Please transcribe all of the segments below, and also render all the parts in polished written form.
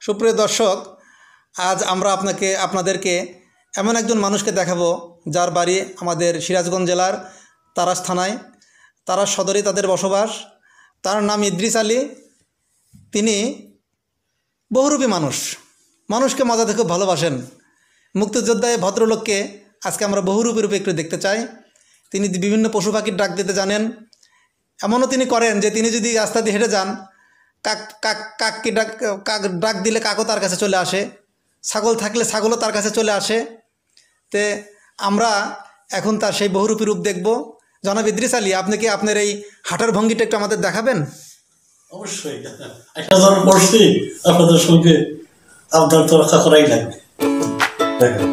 সুপ্রিয় দর্শক, আজ আমরা আপনাদেরকে এমন একজন মানুষকে দেখাবো যার বাড়ি আমাদের সিরাজগঞ্জ জেলার তারাস থানায়, তারাস সদরে তাদের বসবাস। তার নাম ইদ্রিস আলী। তিনি বহুরূপী মানুষকে মজাতে খুব ভালোবাসেন। মুক্তিযোদ্ধা এই ভদ্রলোককে আজকে আমরা বহুরূপী রূপে একটু দেখতে চাই। তিনি বিভিন্ন পশু পাখির ডাক দিতে জানেন। এমনও তিনি করেন যে তিনি যদি রাস্তা দিয়ে হেঁটে যান, কাককে ডাক দিলে কাকও তার কাছে চলে আসে, ছাগল থাকলে ছাগলও তার কাছে চলে আসে। তে আমরা এখন তার সেই বহুরূপী রূপ দেখব। জনাব ইদ্রিস আলী, আপনি কি আপনার এই হাঁটার ভঙ্গিটা একটু আমাদের দেখাবেন? অবশ্যই। পড়ছি আপনাদের সঙ্গে আপনার তো রক্ষা করাই লাগবে। দেখেন,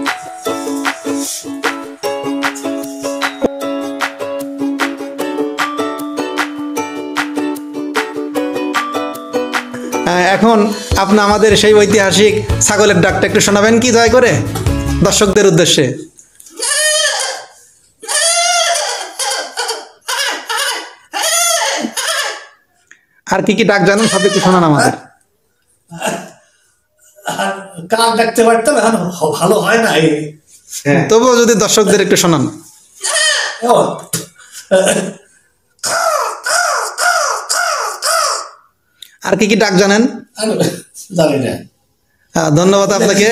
এখন আপনি আমাদের সেই ঐতিহাসিক ছাগলের ডাকটা একটু শোনাবেন কি দয়া করে দর্শকদের উদ্দেশ্যে? আর কি কি ডাক জানেন সব একটু শোনান আমাদের। কাক ডাকতে পারতাম, এখন ভালো হয় না। তবুও যদি দর্শকদের একটু শোনান। আর কি কি ডাক জানেন? জানি না। ধন্যবাদ আপনাকে।